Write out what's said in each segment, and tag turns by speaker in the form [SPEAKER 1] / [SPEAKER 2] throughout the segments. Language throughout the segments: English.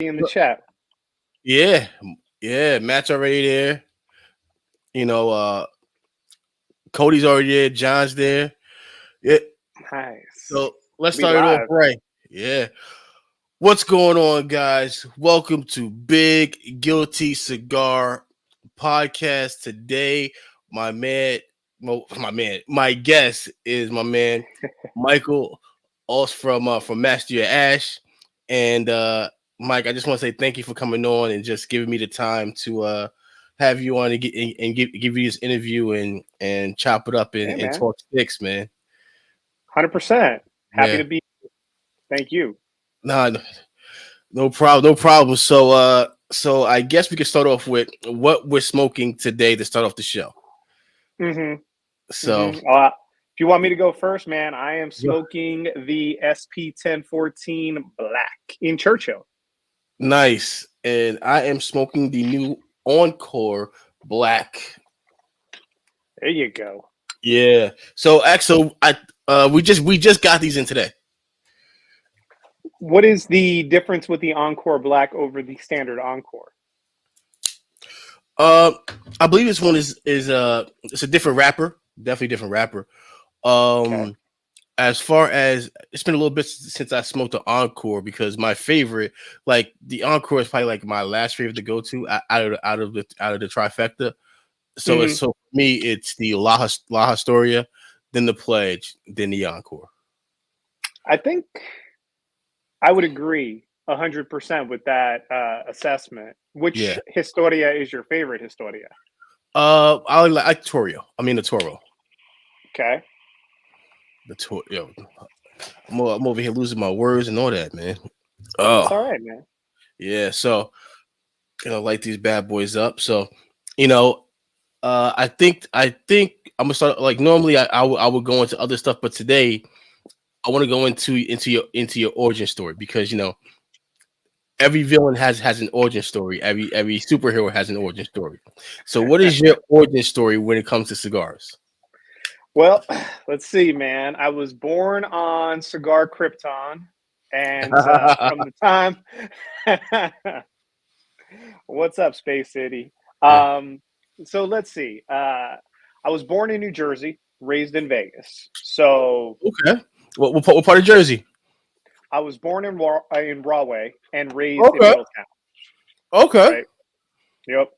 [SPEAKER 1] in the chat.
[SPEAKER 2] Yeah, yeah. Matt's already there. You know, Cody's already there. John's there. Yeah.
[SPEAKER 1] Nice.
[SPEAKER 2] So let's
[SPEAKER 1] We
[SPEAKER 2] start it off
[SPEAKER 1] live.
[SPEAKER 2] right. Yeah. What's going on, guys? Welcome to Big Guilty Cigar Podcast. Today, my man, my guest is my man Michael, also from Master Your Ash, and Mike. I just want to say thank you for coming on and just giving me the time to have you on and give you this interview and chop it up
[SPEAKER 1] Yeah,
[SPEAKER 2] and
[SPEAKER 1] man.
[SPEAKER 2] talk sticks, man.
[SPEAKER 1] 100%. Happy
[SPEAKER 2] Yeah.
[SPEAKER 1] to be. Thank you.
[SPEAKER 2] Nah, no problem, no problem. So I guess we can start off with what we're smoking today to start off the show.
[SPEAKER 1] Mm-hmm.
[SPEAKER 2] So
[SPEAKER 1] Mm-hmm. If you want me to go first, man, I am
[SPEAKER 2] yeah,
[SPEAKER 1] smoking the SP 1014 Black in Churchill.
[SPEAKER 2] nice. And I am smoking the new Encore Black.
[SPEAKER 1] There you go.
[SPEAKER 2] Yeah. So actually, I we just got these in today.
[SPEAKER 1] What is the difference with the Encore Black over the standard Encore?
[SPEAKER 2] Uh, I believe this one is it's a different wrapper, definitely different wrapper.
[SPEAKER 1] Okay.
[SPEAKER 2] Um, as far as it's been a little bit since I smoked the Encore because my favorite, like the Encore, is probably like my last favorite to go to out of the trifecta. So
[SPEAKER 1] Mm-hmm.
[SPEAKER 2] it's so for me, it's the La Historia, then the Pledge, then the Encore.
[SPEAKER 1] I think I would agree 100% with that assessment. Which
[SPEAKER 2] Yeah.
[SPEAKER 1] Historia is your favorite Historia?
[SPEAKER 2] I like Toro. I mean the Toro.
[SPEAKER 1] Okay.
[SPEAKER 2] The Toro. Yo, I'm over here losing my words and all that, man.
[SPEAKER 1] That's
[SPEAKER 2] Oh,
[SPEAKER 1] all right, man.
[SPEAKER 2] yeah. So light these bad boys up. So, you know, I think I'm gonna start like normally I would go into other stuff, but today I want to go into your origin story because every villain has an origin story. Every superhero has an origin story. So, what is your origin story when it comes to cigars?
[SPEAKER 1] Well, let's see, man. I was born on Cigar Krypton, and from the time, what's up, Space City?
[SPEAKER 2] Yeah.
[SPEAKER 1] Um, so let's see. I was born in New Jersey, raised in Vegas. So
[SPEAKER 2] Okay. What part of Jersey?
[SPEAKER 1] I was born in Rahway and raised in
[SPEAKER 2] Okay.
[SPEAKER 1] Middletown.
[SPEAKER 2] Okay.
[SPEAKER 1] Right. Yep.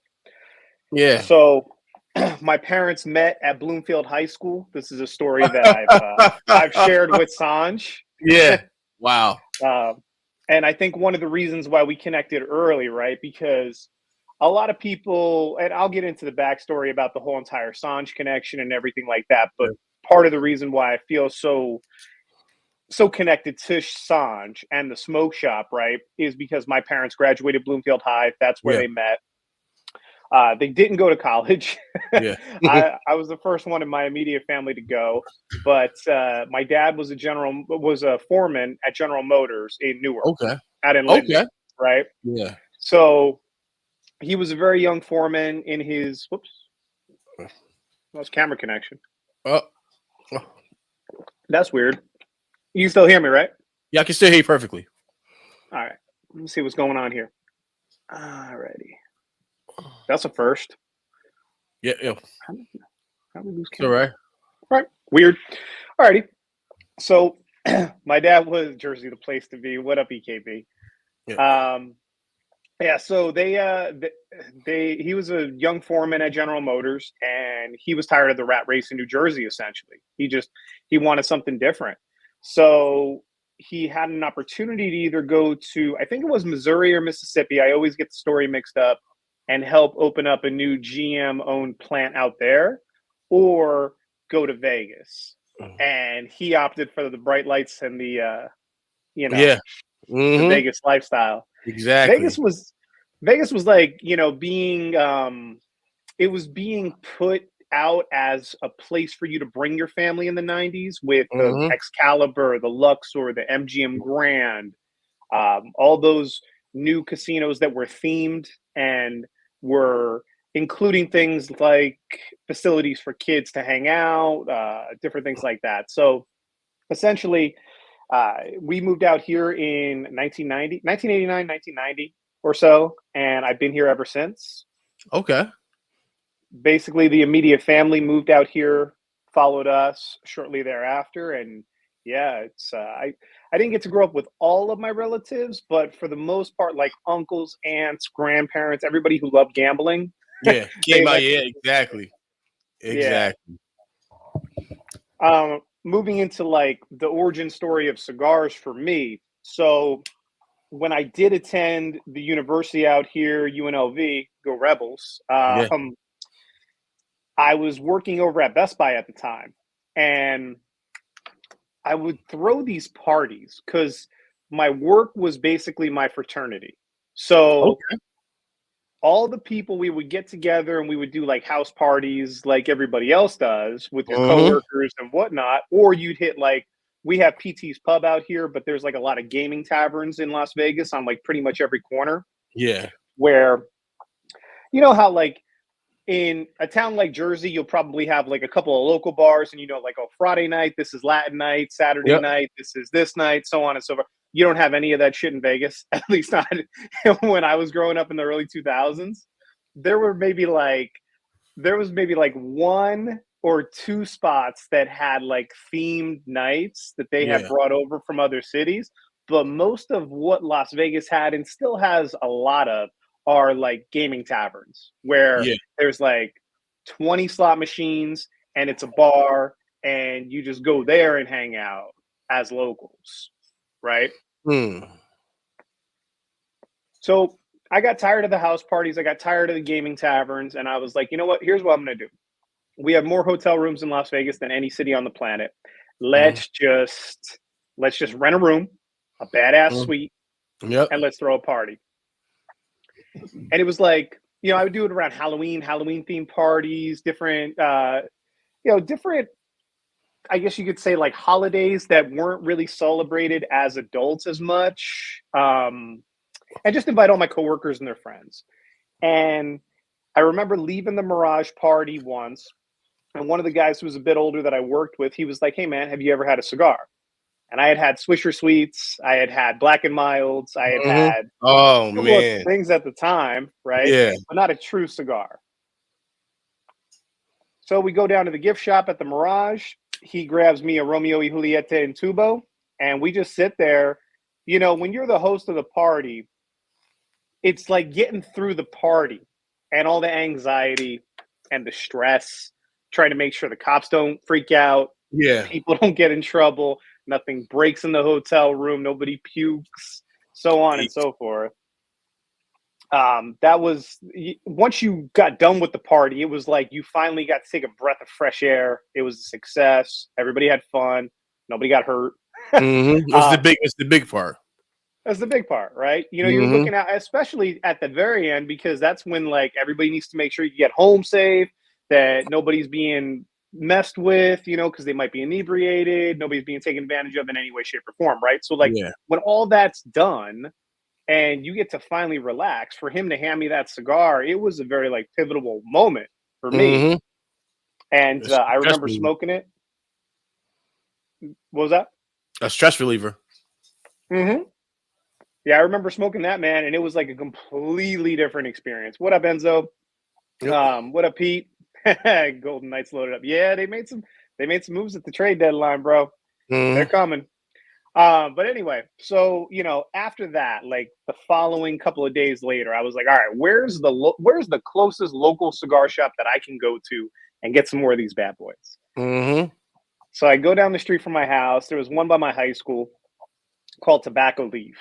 [SPEAKER 2] Yeah.
[SPEAKER 1] So my parents met at Bloomfield High School. This is a story that I've shared with Sanj.
[SPEAKER 2] Yeah. Wow.
[SPEAKER 1] Um, and I think one of the reasons why we connected early, right? Because a lot of people, and I'll get into the backstory about the whole entire Sanj connection and everything like that. But part of the reason why I feel so connected to Sanj and the smoke shop, right, is because my parents graduated Bloomfield High. That's where
[SPEAKER 2] Yeah.
[SPEAKER 1] they met. They didn't go to college.
[SPEAKER 2] Yeah.
[SPEAKER 1] I was the first one in my immediate family to go, but my dad was a foreman at General Motors in Newark,
[SPEAKER 2] Okay.
[SPEAKER 1] out in Linden,
[SPEAKER 2] Okay.
[SPEAKER 1] right?
[SPEAKER 2] Yeah.
[SPEAKER 1] So he was a very young foreman in his. Whoops, that's camera connection.
[SPEAKER 2] Uh,
[SPEAKER 1] That's weird. You can still hear me, right?
[SPEAKER 2] yeah, I can still hear you perfectly.
[SPEAKER 1] All right. Let me see what's going on here. Alrighty. That's a first.
[SPEAKER 2] Yeah. Yeah.
[SPEAKER 1] How do we lose
[SPEAKER 2] It's all
[SPEAKER 1] camera?
[SPEAKER 2] right.
[SPEAKER 1] Right. Weird. Alrighty. So my dad was Jersey, the place to be. What up, EKB?
[SPEAKER 2] Yeah.
[SPEAKER 1] Yeah. So he was a young foreman at General Motors, and he was tired of the rat race in New Jersey. Essentially, he wanted something different. So he had an opportunity to either go to, I think it was Missouri or Mississippi. I always get the story mixed up, and help open up a new GM owned plant out there, or go to Vegas. And he opted for the bright lights and you know,
[SPEAKER 2] Yeah.
[SPEAKER 1] the
[SPEAKER 2] Mm-hmm.
[SPEAKER 1] Vegas lifestyle. Vegas
[SPEAKER 2] Exactly.
[SPEAKER 1] was Vegas was like, being it was being put out as a place for you to bring your family in the 90s with the
[SPEAKER 2] Mm-hmm.
[SPEAKER 1] Excalibur, the Luxor, the MGM Grand, all those new casinos that were themed and were including things like facilities for kids to hang out, different things like that. So essentially, We moved out here in 1989, 1990 or so, and I've been here ever since.
[SPEAKER 2] Okay.
[SPEAKER 1] Basically, the immediate family moved out here, followed us shortly thereafter, and yeah, I didn't get to grow up with all of my relatives, but for the most part, like uncles, aunts, grandparents, everybody who loved gambling,
[SPEAKER 2] Yeah.
[SPEAKER 1] they
[SPEAKER 2] Came out. Yeah.
[SPEAKER 1] eventually,
[SPEAKER 2] Exactly.
[SPEAKER 1] yeah.
[SPEAKER 2] Exactly.
[SPEAKER 1] Moving into like the origin story of cigars for me. So when I did attend the university out here, UNLV, go Rebels,
[SPEAKER 2] Yeah.
[SPEAKER 1] I was working over at Best Buy at the time, and I would throw these parties because my work was basically my fraternity. So
[SPEAKER 2] Okay.
[SPEAKER 1] all the people, we would get together and we would do like house parties like everybody else does with your
[SPEAKER 2] Mm-hmm.
[SPEAKER 1] coworkers and whatnot, or you'd hit like, we have PT's Pub out here, but there's like a lot of gaming taverns in Las Vegas on like pretty much every corner,
[SPEAKER 2] Yeah.
[SPEAKER 1] where you know how like in a town like Jersey, you'll probably have like a couple of local bars, and like, oh, Friday night, this is Latin night, Saturday
[SPEAKER 2] Yep.
[SPEAKER 1] night, this is this night, so on and so forth. You don't have any of that shit in Vegas, at least not when I was growing up in the early 2000s. There were maybe like there was maybe like one or two spots that had like themed nights that they had
[SPEAKER 2] Yeah.
[SPEAKER 1] brought over from other cities. But most of what Las Vegas had and still has a lot of are like gaming taverns where
[SPEAKER 2] Yeah.
[SPEAKER 1] there's like 20 slot machines and it's a bar and you just go there and hang out as locals, right?
[SPEAKER 2] Hmm.
[SPEAKER 1] So I got tired of the house parties. I got tired of the gaming taverns. And I was like, you know what? Here's what I'm going to do. We have more hotel rooms in Las Vegas than any city on the planet.
[SPEAKER 2] Mm-hmm.
[SPEAKER 1] Let's just rent a room, a badass suite,
[SPEAKER 2] Yep.
[SPEAKER 1] and let's throw a party. And it was like, I would do it around Halloween themed parties, different, different, I guess you could say like holidays that weren't really celebrated as adults as much. And just invite all my coworkers and their friends. And I remember leaving the Mirage party once, and one of the guys who was a bit older that I worked with, he was like, "Hey man, have you ever had a cigar?" And I had had Swisher Sweets, I had had Black and Milds, I had
[SPEAKER 2] Mm-hmm.
[SPEAKER 1] had
[SPEAKER 2] Oh
[SPEAKER 1] a couple of
[SPEAKER 2] man.
[SPEAKER 1] things at the time, right?
[SPEAKER 2] Yeah.
[SPEAKER 1] But not a true cigar. So we go down to the gift shop at the Mirage. He grabs me a Romeo y Julieta in Tubo, and we just sit there. When you're the host of the party, it's like getting through the party and all the anxiety and the stress, trying to make sure the cops don't freak out,
[SPEAKER 2] Yeah.
[SPEAKER 1] people don't get in trouble, nothing breaks in the hotel room, nobody pukes, so on and so forth. That was once you got done with the party, it was like you finally got to take a breath of fresh air. It was a success. Everybody had fun. Nobody got hurt.
[SPEAKER 2] Mm-hmm. It's the big part.
[SPEAKER 1] That's the big part, right? You're
[SPEAKER 2] Mm-hmm.
[SPEAKER 1] looking at, especially at the very end, because that's when like everybody needs to make sure you get home safe, that nobody's being messed with, because they might be inebriated, nobody's being taken advantage of in any way, shape, or form, right? So like
[SPEAKER 2] Yeah.
[SPEAKER 1] when all that's done and you get to finally relax, for him to hand me that cigar, it was a very like pivotal moment for me.
[SPEAKER 2] Mm-hmm.
[SPEAKER 1] And
[SPEAKER 2] It's
[SPEAKER 1] I
[SPEAKER 2] a stress
[SPEAKER 1] remember
[SPEAKER 2] reliever.
[SPEAKER 1] smoking it. What was that?
[SPEAKER 2] A stress reliever.
[SPEAKER 1] Mm-hmm. Yeah, I remember smoking that, man, and it was like a completely different experience. What up, Enzo?
[SPEAKER 2] Yep.
[SPEAKER 1] What up, Pete? Golden Knights loaded up. Yeah, they made some moves at the trade deadline, bro. They're
[SPEAKER 2] Mm-hmm.
[SPEAKER 1] coming. But anyway, so after that, like the following couple of days later, I was like, all right, where's the closest local cigar shop that I can go to and get some more of these bad boys?
[SPEAKER 2] Mm-hmm.
[SPEAKER 1] So I go down the street from my house. There was one by my high school called Tobacco Leaf.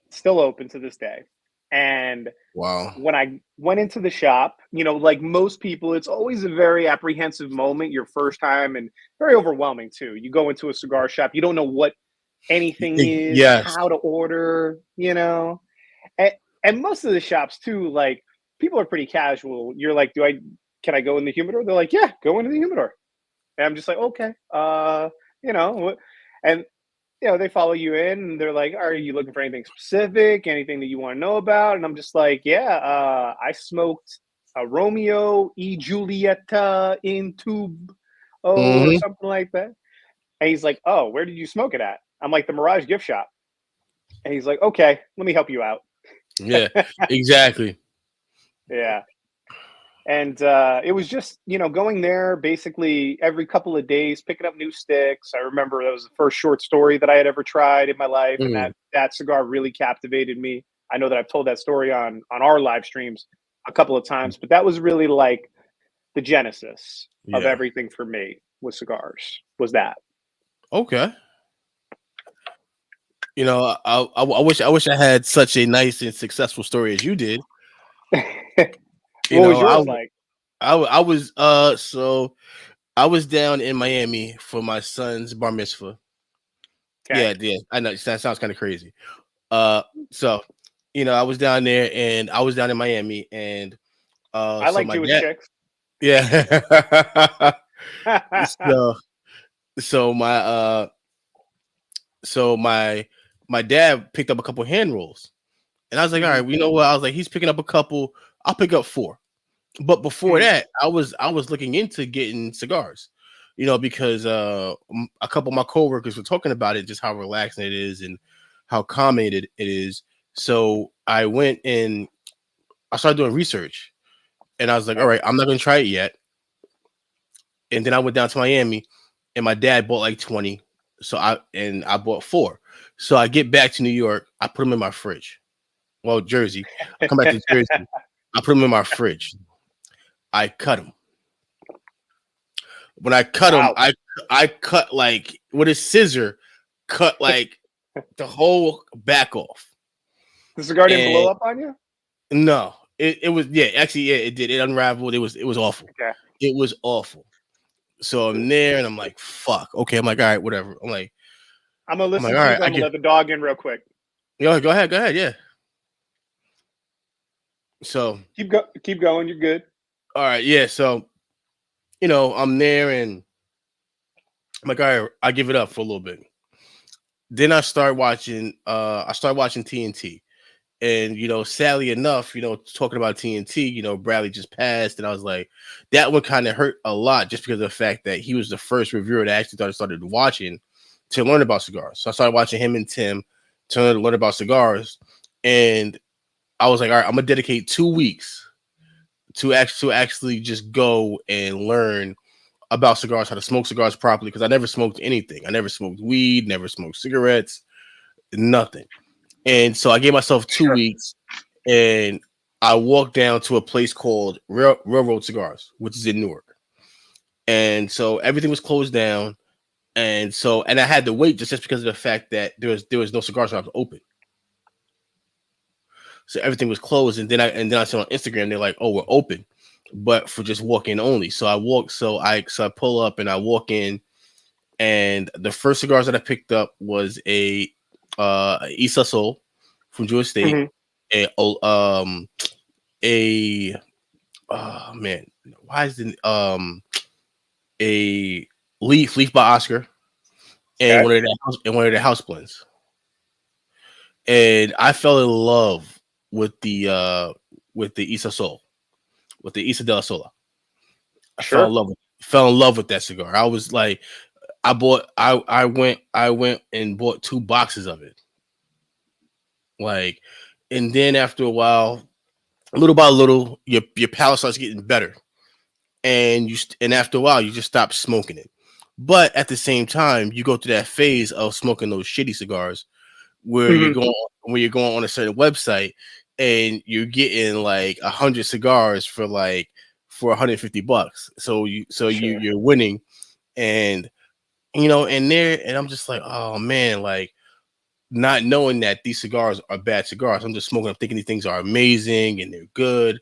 [SPEAKER 1] It's still open to this day. And
[SPEAKER 2] Wow.
[SPEAKER 1] when I went into the shop, like most people, it's always a very apprehensive moment, your first time, and very overwhelming too. You go into a cigar shop, you don't know what anything is,
[SPEAKER 2] Yes.
[SPEAKER 1] how to order, and most of the shops too, like people are pretty casual. You're like, can I go in the humidor? They're like, yeah, go into the humidor. And I'm just like, okay, and they follow you in and they're like, are you looking for anything specific, anything that you want to know about? And I'm just like, yeah, I smoked a Romeo y Julieta in tube, or
[SPEAKER 2] Mm-hmm.
[SPEAKER 1] something like that. And he's like, oh, where did you smoke it at? I'm like, the Mirage gift shop. And he's like, okay, let me help you out.
[SPEAKER 2] Yeah, exactly.
[SPEAKER 1] Yeah. And it was just, going there basically every couple of days, picking up new sticks. I remember that was the first short story that I had ever tried in my life. And
[SPEAKER 2] Mhm.
[SPEAKER 1] that cigar really captivated me. I know that I've told that story on our live streams a couple of times, but that was really like the genesis of
[SPEAKER 2] Yeah.
[SPEAKER 1] everything for me with cigars was that.
[SPEAKER 2] Okay. I wish I had such a nice and successful story as you did. You
[SPEAKER 1] What was
[SPEAKER 2] know,
[SPEAKER 1] yours like?
[SPEAKER 2] I was so I was down in Miami for my son's bar mitzvah.
[SPEAKER 1] Okay.
[SPEAKER 2] Yeah, yeah. I know that sounds kind of crazy. So I was down there and I was down in Miami and
[SPEAKER 1] I
[SPEAKER 2] so
[SPEAKER 1] like
[SPEAKER 2] my
[SPEAKER 1] Jewish
[SPEAKER 2] dad,
[SPEAKER 1] chicks.
[SPEAKER 2] yeah. so so my so my dad picked up a couple hand rolls. And I was like, all
[SPEAKER 1] Mhm,
[SPEAKER 2] right, you know what? I was like, he's picking up a couple. I'll pick up 4. But before
[SPEAKER 1] mhm.
[SPEAKER 2] that, I was looking into getting cigars, because a couple of my coworkers were talking about it, just how relaxing it is and how calming it is. So I went and I started doing research, and I was like, all
[SPEAKER 1] Okay.
[SPEAKER 2] right, I'm not gonna try it yet. And then I went down to Miami, and my dad bought like 20, so I bought 4. So I get back to New York, I put them in my fridge. Well, Jersey. I come back to Jersey. I put them in my fridge. I cut them. When I cut them,
[SPEAKER 1] Wow.
[SPEAKER 2] I cut like with a scissor, cut like the whole back off.
[SPEAKER 1] The cigar didn't blow
[SPEAKER 2] And
[SPEAKER 1] up on you?
[SPEAKER 2] no, it was actually it did. It unraveled. It was awful.
[SPEAKER 1] Okay.
[SPEAKER 2] It was awful. So I'm there and I'm like, fuck. Okay, I'm like, all right, whatever.
[SPEAKER 1] I'm gonna
[SPEAKER 2] I'm like,
[SPEAKER 1] listen
[SPEAKER 2] all
[SPEAKER 1] to you,
[SPEAKER 2] right,
[SPEAKER 1] but
[SPEAKER 2] I
[SPEAKER 1] I'm gonna
[SPEAKER 2] get
[SPEAKER 1] let the dog in real quick.
[SPEAKER 2] go ahead, yeah. So
[SPEAKER 1] Keep going. You're good.
[SPEAKER 2] all right, yeah. So I'm there and I'm like, all right, I give it up for a little bit. Then I started watching TNT. And sadly enough, talking about TNT, Bradley just passed, and I was like, that one kind of hurt a lot just because of the fact that he was the first reviewer that I actually started watching to learn about cigars. So I started watching him and Tim to learn about cigars, and I was like, all right, I'm gonna dedicate 2 weeks to actually just go and learn about cigars, how to smoke cigars properly, because I never smoked anything. I never smoked weed, never smoked cigarettes, nothing. And so I gave myself two
[SPEAKER 1] Sure.
[SPEAKER 2] weeks and I walked down to a place called Railroad Cigars, which is in Newark. And so everything was closed down. And I had to wait just because of the fact that there was no cigar shops open. So everything was closed. And then I saw on Instagram, they're like, oh, we're open, but for just walk-in only. So I pull up and I walk in, and the first cigars that I picked up was a Isa Soul from Jewish State,
[SPEAKER 1] Hmm.
[SPEAKER 2] a a oh man, why is it a leaf by Oscar, and
[SPEAKER 1] Okay.
[SPEAKER 2] one of the house blends. And I fell in love with the Isa Soul, with the Isa de la Sola. I
[SPEAKER 1] Sure.
[SPEAKER 2] fell in love with that cigar. I was like, I went and bought 2 boxes of it. Like, and then after a while, little by little, your palate starts getting better, and after a while, you just stop smoking it. But at the same time, you go through that phase of smoking those shitty cigars where
[SPEAKER 1] Hmm.
[SPEAKER 2] you're going on a certain website and you're getting like 100 cigars for $150.
[SPEAKER 1] Sure.
[SPEAKER 2] You're winning, and and I'm just like, oh man, like, not knowing that these cigars are bad cigars. I'm just smoking. I'm thinking these things are amazing and they're good,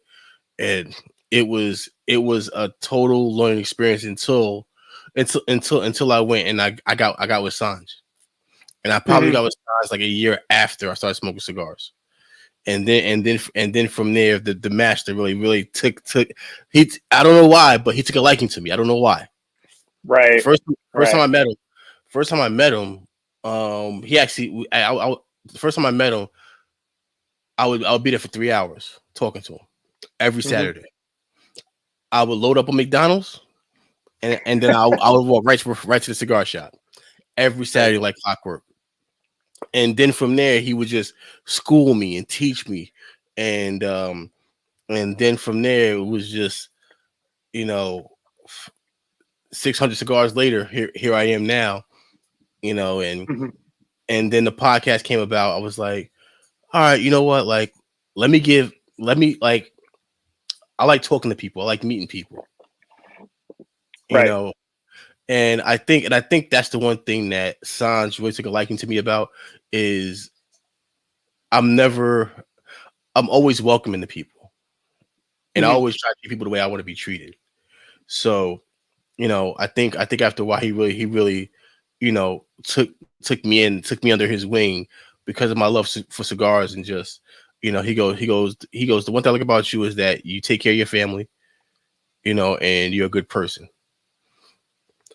[SPEAKER 2] and it was a total learning experience until I went and I got with Sanj, and I probably
[SPEAKER 1] Hmm.
[SPEAKER 2] got with Sanj like a year after I started smoking cigars. And then from there, the master really took he. I don't know why, but he took a liking to me. I don't know why.
[SPEAKER 1] Right.
[SPEAKER 2] First time
[SPEAKER 1] Right.
[SPEAKER 2] I met him, he actually the first time I met him, I would be there for 3 hours talking to him every
[SPEAKER 1] Hmm.
[SPEAKER 2] Saturday. I would load up on McDonald's, and then I would walk right to the cigar shop every Saturday
[SPEAKER 1] Right.
[SPEAKER 2] like clockwork. And then from there, he would just school me and teach me, and then from there, it was just, you know, 600 cigars later, here I am now, and
[SPEAKER 1] Mhm.
[SPEAKER 2] then the podcast came about. I was like, all right, you know what, like, let me give, let me like, I like talking to people, I like meeting people, you
[SPEAKER 1] Right.
[SPEAKER 2] know, and I think that's the one thing that Sanj really took a liking to me about is I'm never, I'm always welcoming to people, and I
[SPEAKER 1] Mhm.
[SPEAKER 2] always try to treat people the way I want to be treated. So, I think after a while he really, took me under his wing because of my love for cigars, and just, he goes, the one thing I like about you is that you take care of your family, and you're a good person.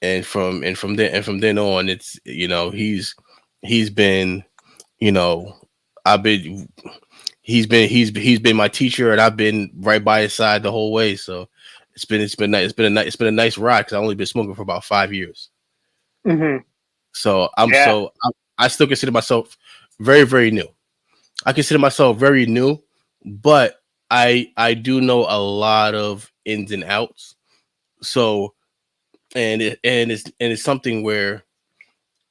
[SPEAKER 2] And from then on, it's, he's been, you know, I've been he's been my teacher, and I've been right by his side the whole way. So it's been a nice ride because I've only been smoking for about 5 years.
[SPEAKER 1] Mhm.
[SPEAKER 2] So
[SPEAKER 1] Yeah.
[SPEAKER 2] I still consider myself very, very new. I consider myself very new, but I do know a lot of ins and outs. So, and it's something where,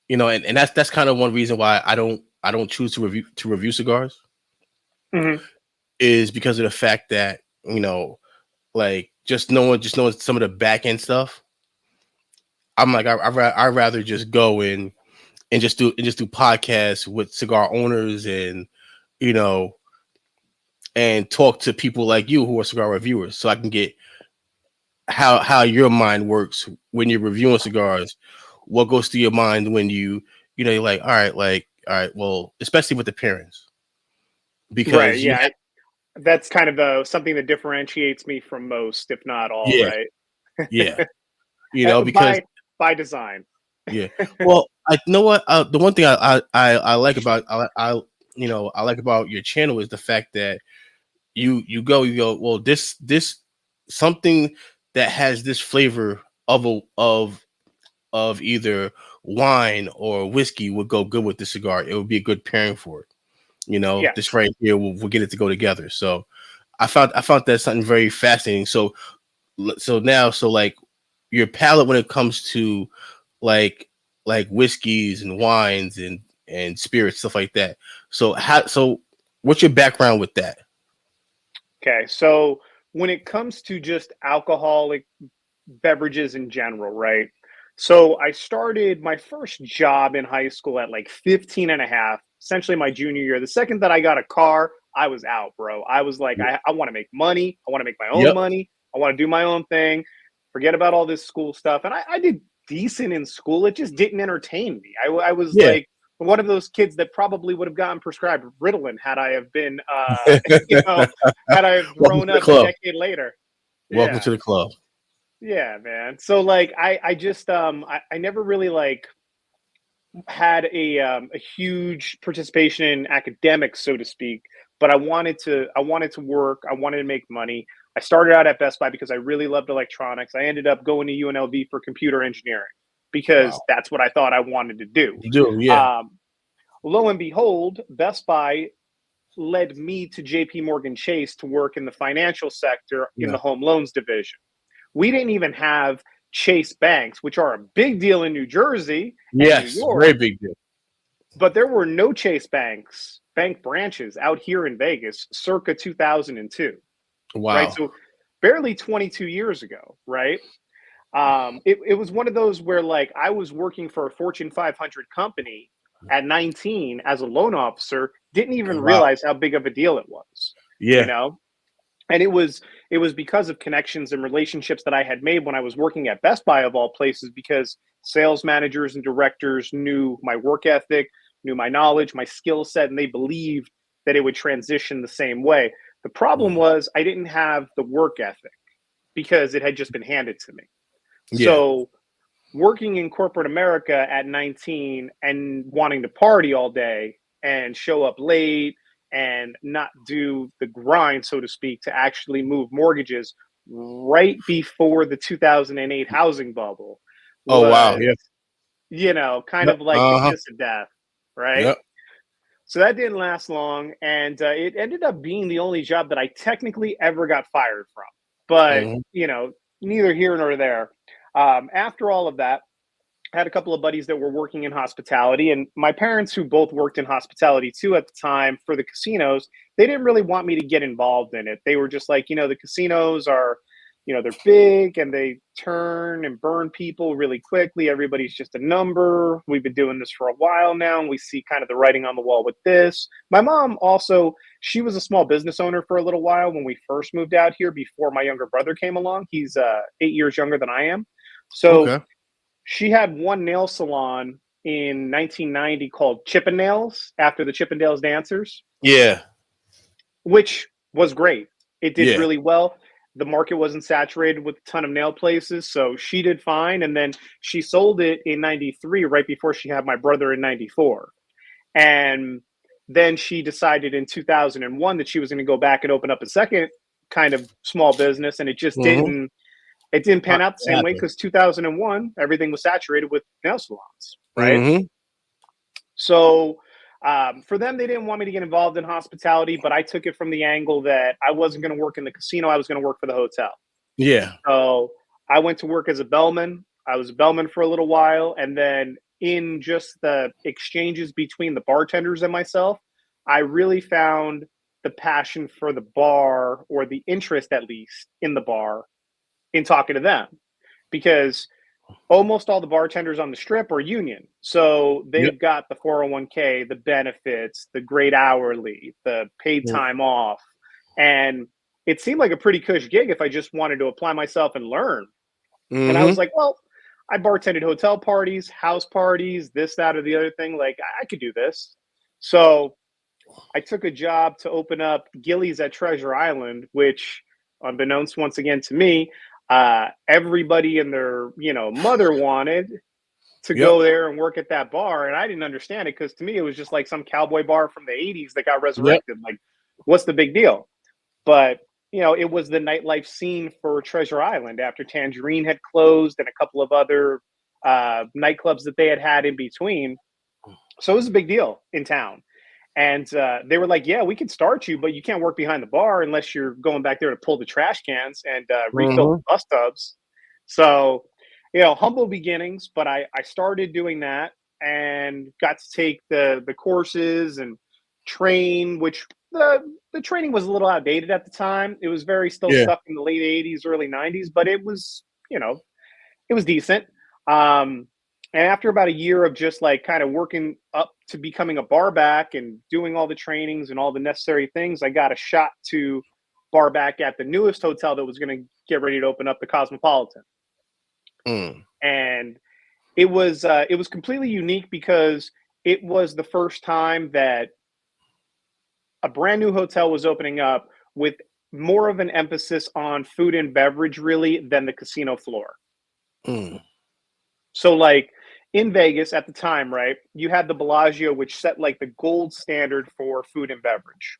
[SPEAKER 2] and that's kind of one reason why I don't choose to review cigars,
[SPEAKER 1] Mhm.
[SPEAKER 2] is because of the fact that, like, just knowing some of the back end stuff. I'm like, I rather just go in and just do podcasts with cigar owners, and, you know and talk to people like you who are cigar reviewers, so I can get how your mind works when you're reviewing cigars. What goes through your mind when you're like, all right, well, especially with the pairings,
[SPEAKER 1] Right.
[SPEAKER 2] because
[SPEAKER 1] Yeah. That's kind of something that differentiates me from most, if not all,
[SPEAKER 2] yeah,
[SPEAKER 1] right?
[SPEAKER 2] yeah, because
[SPEAKER 1] By design.
[SPEAKER 2] yeah. Well, I know what, the one thing I like about, I like about your channel is the fact that you go, well, this something that has this flavor of either wine or whiskey would go good with the cigar. It would be a good pairing for it. This
[SPEAKER 1] Yes.
[SPEAKER 2] right here will get it to go together. So I found that something very fascinating. So now, so like, your palate when it comes to, like whiskeys and wines and spirits, stuff like that. So what's your background with that?
[SPEAKER 1] Okay. So when it comes to just alcoholic beverages in general, right? So I started my first job in high school at like 15 and a half, essentially my junior year. The second that I got a car, I was out, bro. I was like, I want to make money. I want to make my own
[SPEAKER 2] Yep.
[SPEAKER 1] money. I want to do my own thing. Forget about all this school stuff. And I did decent in school. It just didn't entertain me. I was
[SPEAKER 2] Yeah.
[SPEAKER 1] like one of those kids that probably would have gotten prescribed Ritalin had I have been, you know, had I have
[SPEAKER 2] Welcome
[SPEAKER 1] grown
[SPEAKER 2] to the
[SPEAKER 1] up a
[SPEAKER 2] club.
[SPEAKER 1] decade later.
[SPEAKER 2] Welcome
[SPEAKER 1] Yeah.
[SPEAKER 2] to the club.
[SPEAKER 1] Yeah, man. So like I just I never really like had a huge participation in academics, so to speak, but I wanted to work, I wanted to make money. I started out at Best Buy because I really loved electronics. I ended up going to UNLV for computer engineering because
[SPEAKER 2] Wow.
[SPEAKER 1] that's what I thought I wanted to do.
[SPEAKER 2] You do, yeah.
[SPEAKER 1] Um, lo and behold, Best Buy led me to JP Morgan Chase to work in the financial sector in
[SPEAKER 2] Yeah.
[SPEAKER 1] the home loans division. We didn't even have Chase banks, which are a big deal in New Jersey and New
[SPEAKER 2] Yes, very
[SPEAKER 1] York,
[SPEAKER 2] big deal.
[SPEAKER 1] but there were no Chase banks, bank branches out here in Vegas circa 2002, right?
[SPEAKER 2] Wow.
[SPEAKER 1] So barely 22 years ago, right? It was one of those where like I was working for a Fortune 500 company at 19 as a loan officer, didn't even
[SPEAKER 2] Wow.
[SPEAKER 1] realize how big of a deal it was, you
[SPEAKER 2] Yeah.
[SPEAKER 1] know? And it was because of connections and relationships that I had made when I was working at Best Buy of all places, because sales managers and directors knew my work ethic, knew my knowledge, my skill set, and they believed that it would transition the same way. The problem
[SPEAKER 2] Mhm.
[SPEAKER 1] was I didn't have the work ethic because it had just been handed to me.
[SPEAKER 2] Yeah.
[SPEAKER 1] So working in corporate America at 19 and wanting to party all day and show up late and not do the grind, so to speak, to actually move mortgages right before the 2008 housing bubble
[SPEAKER 2] Oh, wow.
[SPEAKER 1] was,
[SPEAKER 2] Yeah.
[SPEAKER 1] kind
[SPEAKER 2] Yep.
[SPEAKER 1] of like the
[SPEAKER 2] Uh-huh.
[SPEAKER 1] kiss of death, right?
[SPEAKER 2] Yep.
[SPEAKER 1] So that didn't last long, and it ended up being the only job that I technically ever got fired from. But
[SPEAKER 2] Mhm.
[SPEAKER 1] neither here nor there. After all of that, I had a couple of buddies that were working in hospitality, and my parents, who both worked in hospitality too at the time for the casinos, they didn't really want me to get involved in it. They were just like, the casinos are, they're big and they turn and burn people really quickly. Everybody's just a number. We've been doing this for a while now, and we see kind of the writing on the wall with this. My mom also, she was a small business owner for a little while when we first moved out here before my younger brother came along. He's 8 years younger than I am. So
[SPEAKER 2] Okay.
[SPEAKER 1] she had one nail salon in 1990 called Chippendales after the Chippendales dancers,
[SPEAKER 2] Yeah.
[SPEAKER 1] which was great. It did
[SPEAKER 2] Yeah.
[SPEAKER 1] really well. The market wasn't saturated with a ton of nail places, so she did fine. And then she sold it in 93, right before she had my brother in 94. And then she decided in 2001 that she was going to go back and open up a second kind of small business, and it just
[SPEAKER 2] Mhm.
[SPEAKER 1] didn't pan out the
[SPEAKER 2] What
[SPEAKER 1] same way
[SPEAKER 2] happened?
[SPEAKER 1] because 2001, everything was saturated with nail salons, right?
[SPEAKER 2] Mhm.
[SPEAKER 1] So for them, they didn't want me to get involved in hospitality, but I took it from the angle that I wasn't going to work in the casino. I was going to work for the hotel.
[SPEAKER 2] Yeah.
[SPEAKER 1] So I went to work as a bellman. I was a bellman for a little while. And then in just the exchanges between the bartenders and myself, I really found the passion for the bar, or the interest at least in the bar, in talking to them, because almost all the bartenders on the strip are union. So
[SPEAKER 2] Yep.
[SPEAKER 1] they've got the 401k, the benefits, the great hourly, the paid
[SPEAKER 2] Mm.
[SPEAKER 1] time off. And it seemed like a pretty cush gig if I just wanted to apply myself and learn. And I was
[SPEAKER 2] Mhm.
[SPEAKER 1] like, well, I bartended hotel parties, house parties, this, that, or the other thing. Like, I could do this. So I took a job to open up Gillies at Treasure Island, which, unbeknownst once again to me, everybody and their mother wanted to
[SPEAKER 2] Yep.
[SPEAKER 1] go there and work at that bar, and I didn't understand it because to me it was just like some cowboy bar from the '80s that got
[SPEAKER 2] Yep.
[SPEAKER 1] resurrected. Like, what's the big deal? But it was the nightlife scene for Treasure Island after Tangerine had closed and a couple of other nightclubs that they had in between. So it was a big deal in town. And they were like, "Yeah, we can start you, but you can't work behind the bar unless you're going back there to pull the trash cans and refill the
[SPEAKER 2] Mhm.
[SPEAKER 1] bus tubs." So, humble beginnings, but I started doing that and got to take the courses and train, which the training was a little outdated at the time. It was very still
[SPEAKER 2] Yeah.
[SPEAKER 1] stuck in the late '80s, early '90s, but it was decent. Um, and after about a year of just like kind of working up to becoming a bar back and doing all the trainings and all the necessary things, I got a shot to bar back at the newest hotel that was going to get ready to open up, the Cosmopolitan.
[SPEAKER 2] Mm.
[SPEAKER 1] And it was completely unique because it was the first time that a brand new hotel was opening up with more of an emphasis on food and beverage really than the casino floor.
[SPEAKER 2] Mm.
[SPEAKER 1] So, like in Vegas at the time, right? You had the Bellagio, which set like the gold standard for food and beverage.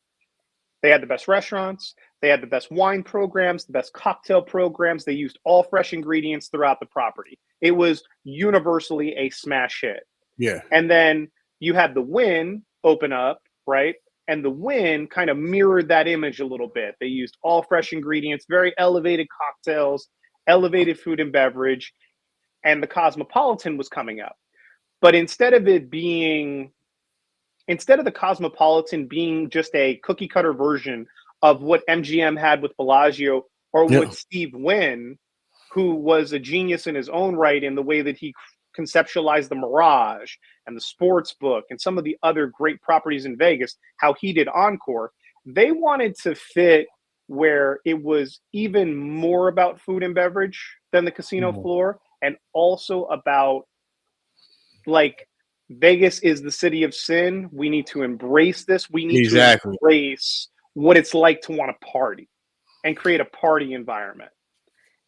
[SPEAKER 1] They had the best restaurants, they had the best wine programs, the best cocktail programs. They used all fresh ingredients throughout the property. It was universally a smash hit.
[SPEAKER 2] Yeah.
[SPEAKER 1] And then you had the Win open up, right? And the Win kind of mirrored that image a little bit. They used all fresh ingredients, very elevated cocktails, elevated food and beverage, and the Cosmopolitan was coming up. But instead of the Cosmopolitan being just a cookie cutter version of what MGM had with Bellagio, or
[SPEAKER 2] Yeah.
[SPEAKER 1] what Steve Wynn, who was a genius in his own right in the way that he conceptualized the Mirage and the sports book and some of the other great properties in Vegas, how he did Encore, they wanted to fit where it was even more about food and beverage than the casino
[SPEAKER 2] Mhm.
[SPEAKER 1] floor, and also about, like, Vegas is the city of sin. We need to embrace this. We need to
[SPEAKER 2] Exactly.
[SPEAKER 1] embrace what it's like to want to party and create a party environment.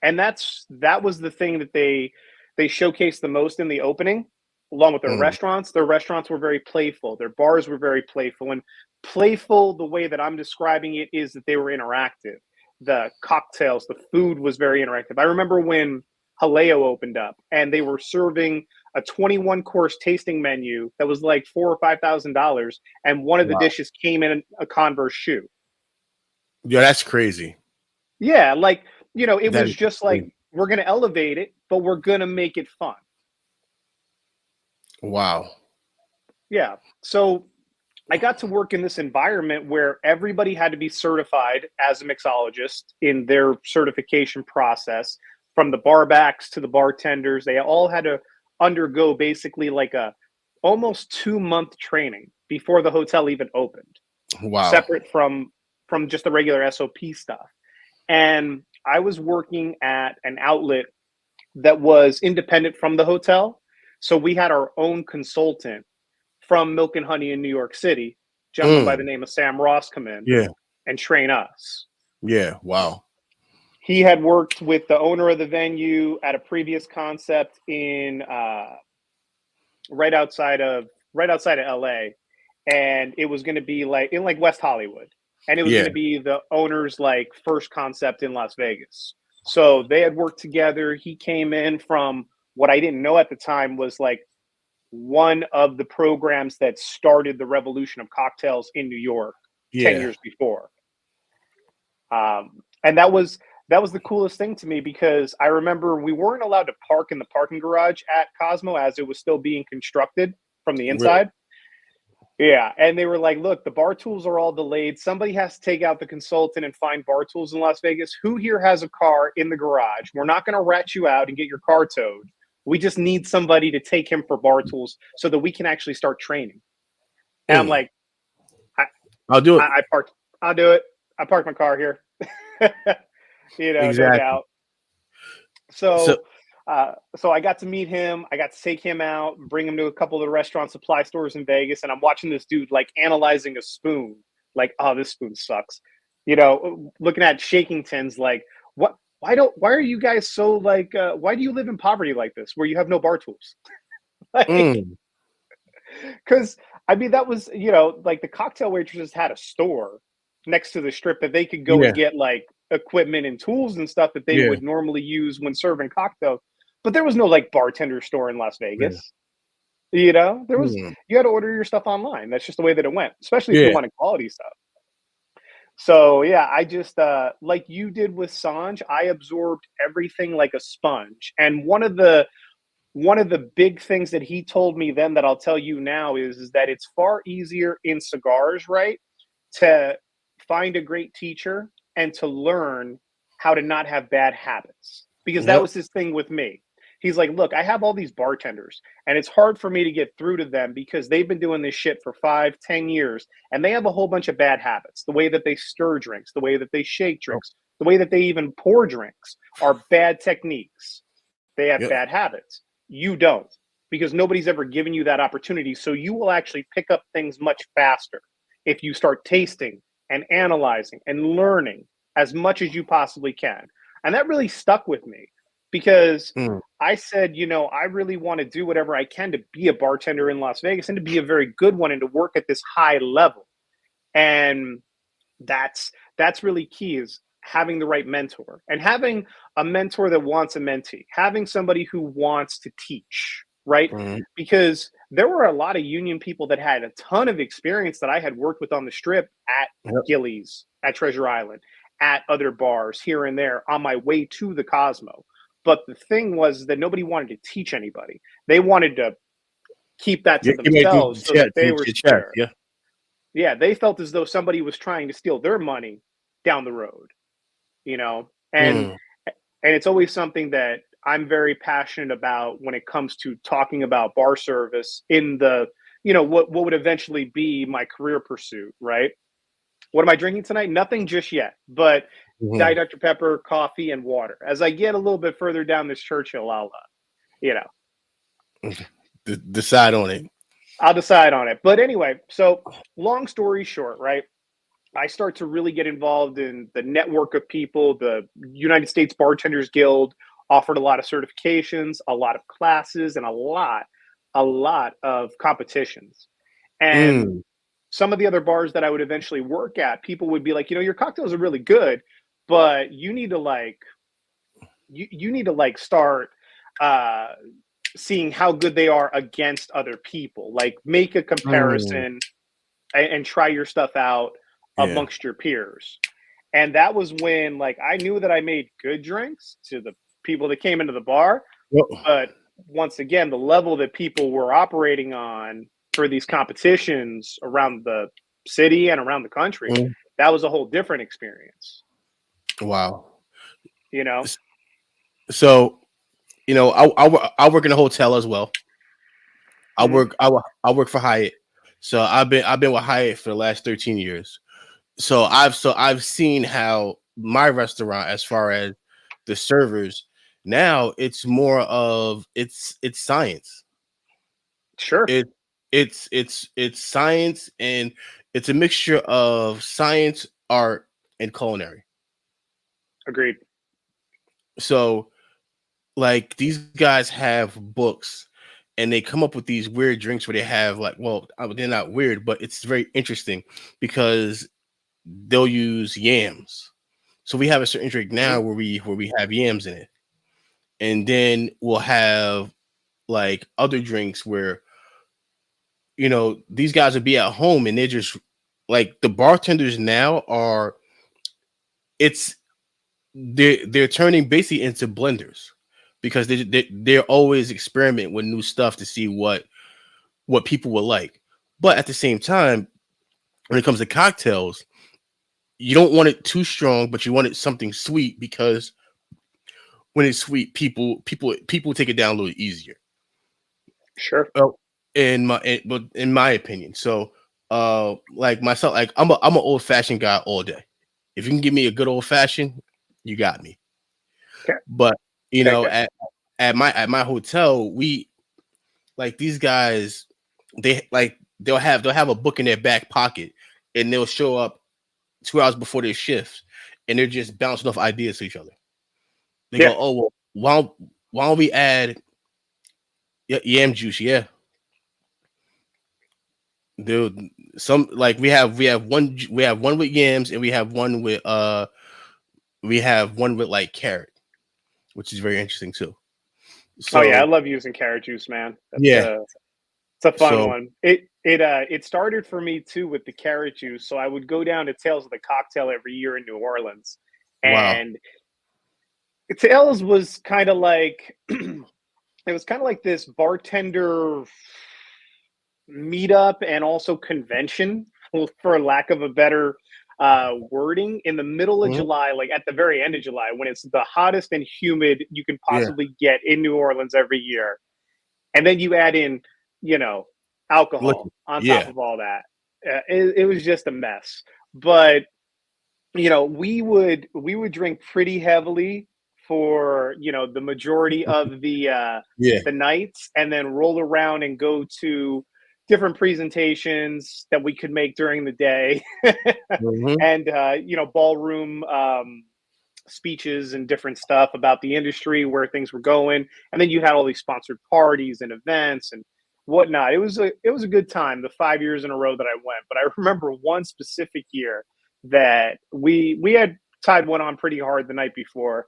[SPEAKER 1] And that was the thing that they showcased the most in the opening, along with their
[SPEAKER 2] Mm.
[SPEAKER 1] restaurants. Their restaurants were very playful. Their bars were very playful. And playful, the way that I'm describing it, is that they were interactive. The cocktails, the food was very interactive. I remember when Haleo opened up and they were serving a 21 course tasting menu that was like $4,000 or $5,000, and one of the
[SPEAKER 2] Wow.
[SPEAKER 1] dishes came in a Converse shoe.
[SPEAKER 2] Yeah, that's crazy.
[SPEAKER 1] Yeah, like, it
[SPEAKER 2] That
[SPEAKER 1] was
[SPEAKER 2] is
[SPEAKER 1] just like,
[SPEAKER 2] crazy.
[SPEAKER 1] we're going to elevate it, but we're going to make it fun.
[SPEAKER 2] Wow.
[SPEAKER 1] Yeah. So I got to work in this environment where everybody had to be certified as a mixologist in their certification process, from the barbacks to the bartenders. They all had to undergo basically like a almost 2-month training before the hotel even opened,
[SPEAKER 2] Wow.
[SPEAKER 1] separate from just the regular SOP stuff. And I was working at an outlet that was independent from the hotel. So we had our own consultant from Milk and Honey in New York City, gentleman by the
[SPEAKER 2] Mm.
[SPEAKER 1] name of Sam Ross, come in
[SPEAKER 2] Yeah.
[SPEAKER 1] and train us.
[SPEAKER 2] Yeah. Wow.
[SPEAKER 1] He had worked with the owner of the venue at a previous concept in right outside of LA, and it was going to be like in like West Hollywood, and it was going
[SPEAKER 2] Yeah.
[SPEAKER 1] to be the owner's like first concept in Las Vegas. So they had worked together. He came in from what I didn't know at the time was like one of the programs that started the revolution of cocktails in New York 10
[SPEAKER 2] Yeah.
[SPEAKER 1] years before. And that was the coolest thing to me, because I remember we weren't allowed to park in the parking garage at Cosmo as it was still being constructed from the
[SPEAKER 2] Really?
[SPEAKER 1] inside. Yeah, and they were like, "Look, the bar tools are all delayed. Somebody has to take out the consultant and find bar tools in Las Vegas. Who here has a car in the garage? We're not going to rat you out and get your car towed. We just need somebody to take him for bar tools so that we can actually start training." And I'm
[SPEAKER 2] Mm.
[SPEAKER 1] like, I,
[SPEAKER 2] I'll do it.
[SPEAKER 1] I parked. I'll do it. I parked my car here. No
[SPEAKER 2] Exactly.
[SPEAKER 1] doubt.
[SPEAKER 2] So,
[SPEAKER 1] So I got to meet him. I got to take him out, bring him to a couple of the restaurant supply stores in Vegas, and I'm watching this dude like analyzing a spoon. Like, oh, this spoon sucks. Looking at shaking tins, like, what? Why are you guys so like? Why do you live in poverty like this, where you have no bar tools? Like,
[SPEAKER 2] mm,
[SPEAKER 1] because I mean, that was like the cocktail waitresses had a store next to the strip that they could go
[SPEAKER 2] yeah.
[SPEAKER 1] and get like equipment and tools and stuff that they
[SPEAKER 2] Yeah.
[SPEAKER 1] would normally use when serving cocktails. But there was no like bartender store in Las
[SPEAKER 2] Yeah.
[SPEAKER 1] Vegas. There was
[SPEAKER 2] Mm.
[SPEAKER 1] you had to order your stuff online. That's just the way that it went, especially if you
[SPEAKER 2] Yeah.
[SPEAKER 1] wanted quality stuff. So yeah, I just like you did with Sanj, I absorbed everything like a sponge. And one of the big things that he told me then that I'll tell you now is that it's far easier in cigars, right, to find a great teacher and to learn how to not have bad habits. Because that
[SPEAKER 2] Yep.
[SPEAKER 1] was his thing with me. He's like, look, I have all these bartenders, and it's hard for me to get through to them because they've been doing this shit for 5, 10 years, and they have a whole bunch of bad habits. The way that they stir drinks, the way that they shake
[SPEAKER 2] Yep.
[SPEAKER 1] drinks, the way that they even pour drinks are bad techniques. They have
[SPEAKER 2] Yep.
[SPEAKER 1] bad habits. You don't, because nobody's ever given you that opportunity. So you will actually pick up things much faster if you start tasting and analyzing and learning as much as you possibly can. And that really stuck with me, because
[SPEAKER 2] Mm.
[SPEAKER 1] I said, I really want to do whatever I can to be a bartender in Las Vegas and to be a very good one and to work at this high level. And that's really key, is having the right mentor, and having a mentor that wants a mentee, having somebody who wants to teach, right?
[SPEAKER 2] Mm.
[SPEAKER 1] Because there were a lot of union people that had a ton of experience that I had worked with on the strip, at
[SPEAKER 2] Yep.
[SPEAKER 1] Gillies, at Treasure Island, at other bars here and there on my way to the Cosmo. But the thing was that nobody wanted to teach anybody. They wanted to keep that to
[SPEAKER 2] Yeah. Give me a
[SPEAKER 1] themselves so that they were
[SPEAKER 2] your chest.
[SPEAKER 1] secure.
[SPEAKER 2] Yeah.
[SPEAKER 1] Yeah, they felt as though somebody was trying to steal their money down the road, you know? And
[SPEAKER 2] Mm.
[SPEAKER 1] it's always something that I'm very passionate about when it comes to talking about bar service in the, what would eventually be my career pursuit, right? What am I drinking tonight? Nothing just yet, but Diet
[SPEAKER 2] Mhm.
[SPEAKER 1] Dr. Pepper, coffee, and water. As I get a little bit further down this Churchill, you know,
[SPEAKER 2] Decide on it.
[SPEAKER 1] I'll decide on it. But anyway, so long story short, right? I start to really get involved in the network of people. The United States Bartenders Guild offered a lot of certifications, a lot of classes, and a lot of competitions. And
[SPEAKER 2] Mm.
[SPEAKER 1] some of the other bars that I would eventually work at, people would be like, your cocktails are really good, but you need to like start uh seeing how good they are against other people. Like make a comparison and try your stuff out
[SPEAKER 2] Yeah.
[SPEAKER 1] amongst your peers. And that was when like I knew that I made good drinks to the people that came into the bar,
[SPEAKER 2] Well,
[SPEAKER 1] but once again, the level that people were operating on for these competitions around the city and around the country, that was a whole different experience.
[SPEAKER 2] wow.
[SPEAKER 1] You know?
[SPEAKER 2] So, I work in a hotel as well.
[SPEAKER 1] Mhm.
[SPEAKER 2] I work for Hyatt. So I've been with Hyatt for the last 13 years. So I've seen how my restaurant, as far as the servers, now it's more of it's science.
[SPEAKER 1] Sure.
[SPEAKER 2] It it's science, and it's a mixture of science, art, and culinary.
[SPEAKER 1] Agreed.
[SPEAKER 2] So like these guys have books, and they come up with these weird drinks where they have like, well, they're not weird, but it's very interesting because they'll use yams. So we have a certain drink
[SPEAKER 1] Mhm.
[SPEAKER 2] now where we have yams in it, and then we'll have like other drinks where these guys would be at home and they're just like the bartenders now are it's they're turning basically into blenders because they're always experiment with new stuff to see what people will like. But at the same time, when it comes to cocktails, you don't want it too strong, but you want it something sweet because when it's sweet, people take it down a little easier.
[SPEAKER 1] Sure.
[SPEAKER 2] Well, but in my opinion, so like myself, like I'm an old fashioned guy all day. If you can give me a good old fashioned, you got me.
[SPEAKER 1] Okay.
[SPEAKER 2] But
[SPEAKER 1] Okay. Okay.
[SPEAKER 2] at my hotel, we like these guys, they'll have a book in their back pocket, and they'll show up 2 hours before their shift, and they're just bouncing off ideas to each other. They
[SPEAKER 1] Yeah.
[SPEAKER 2] go, "Oh well, why don't we add yam juice?" Yeah, dude. Some like we have one with yams, and we have one with like carrot, which is very interesting too.
[SPEAKER 1] Oh yeah, I
[SPEAKER 2] So
[SPEAKER 1] love using carrot juice, man. That's
[SPEAKER 2] yeah,
[SPEAKER 1] it's a fun
[SPEAKER 2] so
[SPEAKER 1] one. It started for me too with the carrot juice. So I would go down to Tales of the Cocktail every year in New Orleans,
[SPEAKER 2] wow,
[SPEAKER 1] and Tales was kind of like it was kind of like this bartender meetup and also convention, for lack of a better wording, in the middle of
[SPEAKER 2] mhm,
[SPEAKER 1] July, like at the very end of July, when it's the hottest and humid you can
[SPEAKER 2] yeah,
[SPEAKER 1] possibly get in New Orleans every year. And then you add in, you know,
[SPEAKER 2] look,
[SPEAKER 1] alcohol on top
[SPEAKER 2] yeah,
[SPEAKER 1] of all that. It was just a mess. But we would drink pretty heavily for the majority of
[SPEAKER 2] yeah,
[SPEAKER 1] the nights, and then roll around and go to different presentations that we could make during the day,
[SPEAKER 2] mhm,
[SPEAKER 1] and ballroom speeches and different stuff about the industry, where things were going, and then you had all these sponsored parties and events and whatnot. It was a good time, the 5 years in a row that I went. But I remember one specific year that we had tied one on pretty hard the night before,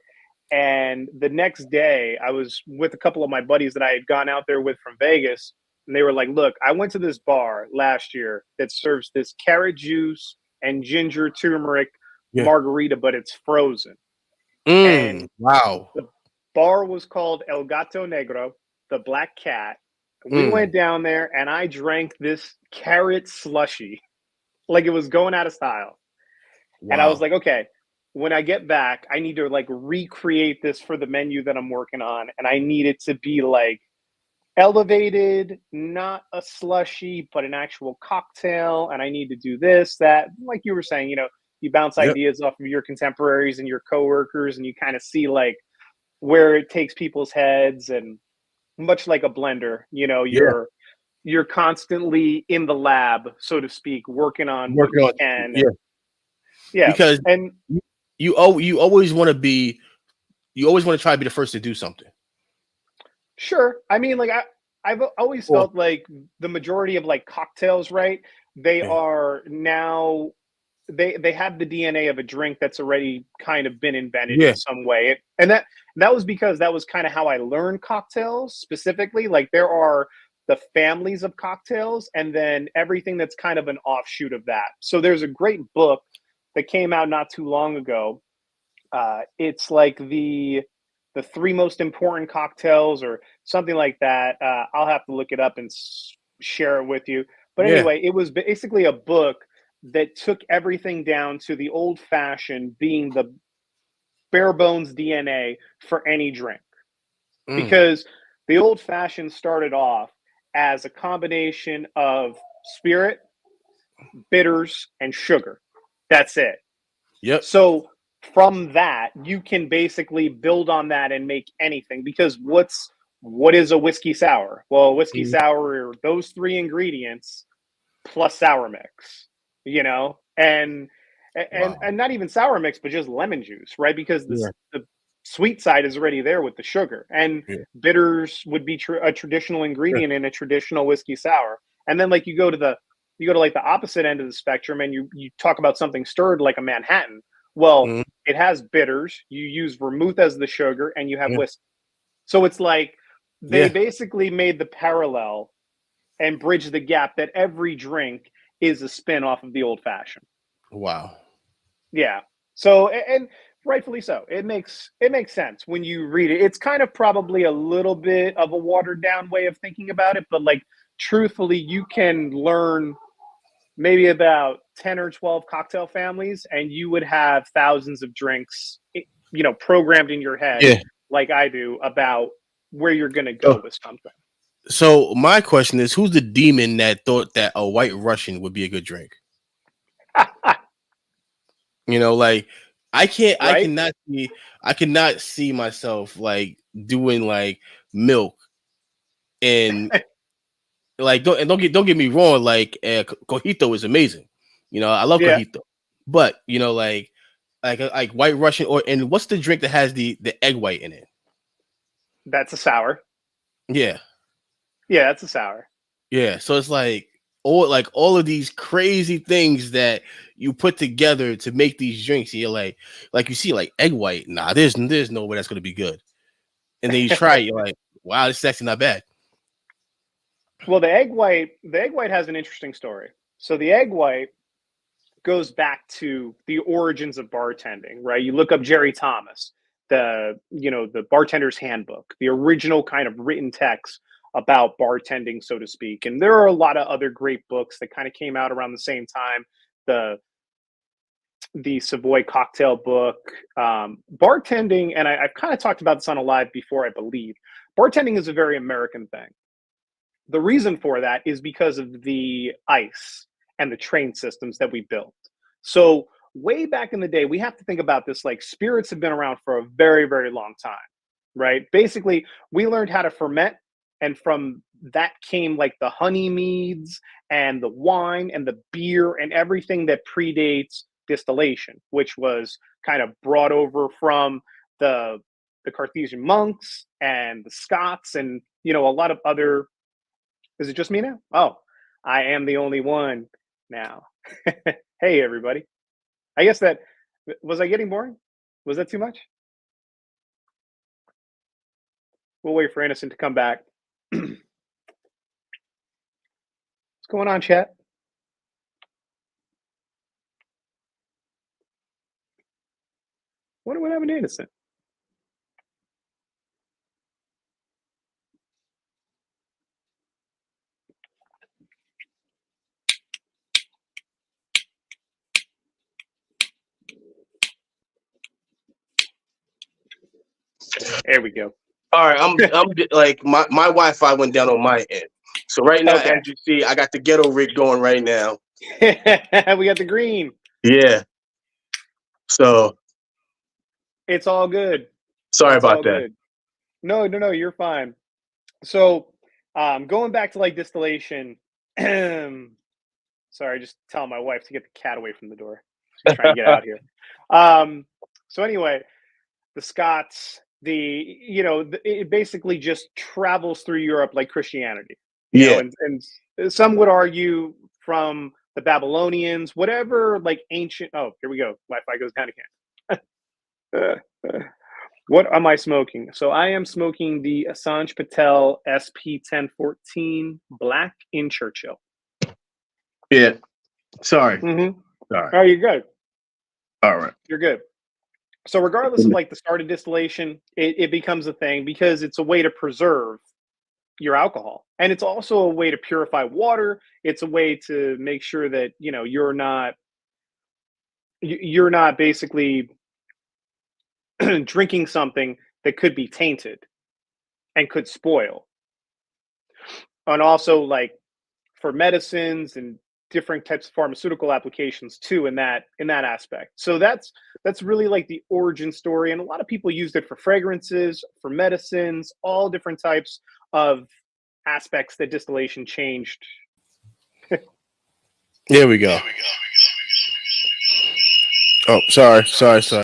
[SPEAKER 1] and the next day I was with a couple of my buddies that I had gone out there with from Vegas, and they were like, "Look, I went to this bar last year that serves this carrot juice and ginger turmeric
[SPEAKER 2] yeah.
[SPEAKER 1] margarita, but it's frozen." And
[SPEAKER 2] Wow.
[SPEAKER 1] the bar was called El Gato Negro, the Black Cat. We
[SPEAKER 2] Mm,
[SPEAKER 1] went down there and I drank this carrot slushy like it was going out of style. And I was
[SPEAKER 2] wow.
[SPEAKER 1] like, okay, when I get back, I need to like recreate this for the menu that I'm working on. And I need it to be like elevated, not a slushy, but an actual cocktail. And I need to do this, that, like you were saying, you bounce
[SPEAKER 2] Yep.
[SPEAKER 1] ideas off of your contemporaries and your coworkers, and you kind of see like where it takes people's heads. And much like a blender,
[SPEAKER 2] Yeah.
[SPEAKER 1] you're constantly in the lab, so to speak, working on what
[SPEAKER 2] Working
[SPEAKER 1] you
[SPEAKER 2] on
[SPEAKER 1] can.
[SPEAKER 2] yeah,
[SPEAKER 1] And yeah,
[SPEAKER 2] because
[SPEAKER 1] and
[SPEAKER 2] you always want to be you always want to try to be the first to do something.
[SPEAKER 1] sure, I mean, like I've always
[SPEAKER 2] Or
[SPEAKER 1] felt like the majority of like cocktails, right, they
[SPEAKER 2] yeah.
[SPEAKER 1] are now they have the DNA of a drink that's already kind of been invented
[SPEAKER 2] Yeah.
[SPEAKER 1] in some way. And that was because that was kind of how I learned cocktails specifically. Like there are the families of cocktails and then everything that's kind of an offshoot of that. So there's a great book that came out not too long ago. It's like the three most important cocktails or something like that. I'll have to look it up and share it with you. But
[SPEAKER 2] Yeah.
[SPEAKER 1] anyway, it was basically a book that took everything down to the old fashioned being the bare bones DNA for any drink.
[SPEAKER 2] Mm.
[SPEAKER 1] Because the old fashioned started off as a combination of spirit, bitters, and sugar. That's it.
[SPEAKER 2] Yep.
[SPEAKER 1] So from that, you can basically build on that and make anything because what is a whiskey sour? Well, a whiskey
[SPEAKER 2] Mhm.
[SPEAKER 1] sour are those three ingredients plus sour mix, you know, and
[SPEAKER 2] Wow.
[SPEAKER 1] not even sour mix, but just lemon juice, right? Because
[SPEAKER 2] Yeah.
[SPEAKER 1] the sweet side is already there with the sugar, and
[SPEAKER 2] Yeah.
[SPEAKER 1] bitters would be a traditional ingredient in a traditional whiskey sour. And then like you go to like the opposite end of the spectrum, and you talk about something stirred like a Manhattan. Well,
[SPEAKER 2] Mhm.
[SPEAKER 1] it has bitters. You use vermouth as the sugar, and you have
[SPEAKER 2] Yeah.
[SPEAKER 1] whiskey. So it's like they
[SPEAKER 2] Yeah.
[SPEAKER 1] basically made the parallel and bridge the gap that every drink is a spin off of the old fashioned.
[SPEAKER 2] Wow.
[SPEAKER 1] Yeah. So and rightfully so. It makes sense when you read it. It's kind of probably a little bit of a watered down way of thinking about it, but like truthfully, you can learn maybe about 10 or 12 cocktail families and you would have thousands of drinks programmed in your head
[SPEAKER 2] Yeah.
[SPEAKER 1] like I do about where you're going to go
[SPEAKER 2] So,
[SPEAKER 1] with something.
[SPEAKER 2] so my question is, who's the demon that thought that a White Russian would be a good drink? Like I
[SPEAKER 1] Right?
[SPEAKER 2] cannot see myself like doing like milk and like don't get me wrong, like cojito is amazing. I love
[SPEAKER 1] Yeah,
[SPEAKER 2] cojito, but like White Russian and what's the drink that has the egg white in it?
[SPEAKER 1] that's a sour.
[SPEAKER 2] Yeah,
[SPEAKER 1] Yeah, that's a sour.
[SPEAKER 2] yeah. So it's like all of these crazy things that you put together to make these drinks. And you're like you see like egg white. Nah, there's no way that's gonna be good. And then you try it, you're like, wow, this is actually not bad.
[SPEAKER 1] Well, the egg white has an interesting story. So the egg white goes back to the origins of bartending, right? You look up Jerry Thomas, the bartender's handbook, the original kind of written text about bartending, so to speak. And there are a lot of other great books that kind of came out around the same time. The the Savoy cocktail book, bartending, and I've kind of talked about this on a live before, I believe. Bartending is a very American thing. The reason for that is because of the ice and the train systems that we built. So way back in the day, we have to think about this like spirits have been around for a very, very long time, right? Basically, we learned how to ferment, and from that came like the honey meads and the wine and the beer and everything that predates distillation, which was kind of brought over from the the Cartesian monks and the Scots and a lot of other. Is it just me now? Oh, I am the only one now. Hey, everybody. I guess that was I getting boring? Was that too much? We'll wait for Innocent to come back. What's going on, chat? What happened to Innocent? There we go.
[SPEAKER 2] All right, I'm like my Wi-Fi went down on my end. So right now,
[SPEAKER 1] Okay.
[SPEAKER 2] as you see, I got the ghetto rig going right now.
[SPEAKER 1] We got the green.
[SPEAKER 2] Yeah. So
[SPEAKER 1] It's all good.
[SPEAKER 2] sorry
[SPEAKER 1] It's
[SPEAKER 2] about
[SPEAKER 1] all
[SPEAKER 2] that.
[SPEAKER 1] good. No, no, no, you're fine. So, going back to like distillation. Sorry, just telling my wife to get the cat away from the door. She's trying to get out here. Um, so anyway, the Scots, it basically just travels through Europe like Christianity,
[SPEAKER 2] Yeah.
[SPEAKER 1] and some would argue from the Babylonians, whatever like ancient. Oh, here we go. Wi-Fi goes down again. What am I smoking? So I am smoking the Assange Patel SP1014 Black in Churchill.
[SPEAKER 3] Yeah. Sorry.
[SPEAKER 1] Mm-hmm.
[SPEAKER 3] Sorry.
[SPEAKER 1] Oh, you're good.
[SPEAKER 3] All right.
[SPEAKER 1] You're good. So regardless of like the start of distillation, it becomes a thing because it's a way to preserve your alcohol, and it's also a way to purify water. It's a way to make sure that you're not basically drinking something that could be tainted and could spoil. And also like for medicines and different types of pharmaceutical applications too in that aspect. So that's really like the origin story, and a lot of people used it for fragrances, for medicines, all different types of aspects that distillation changed.
[SPEAKER 2] There we go. Oh, sorry.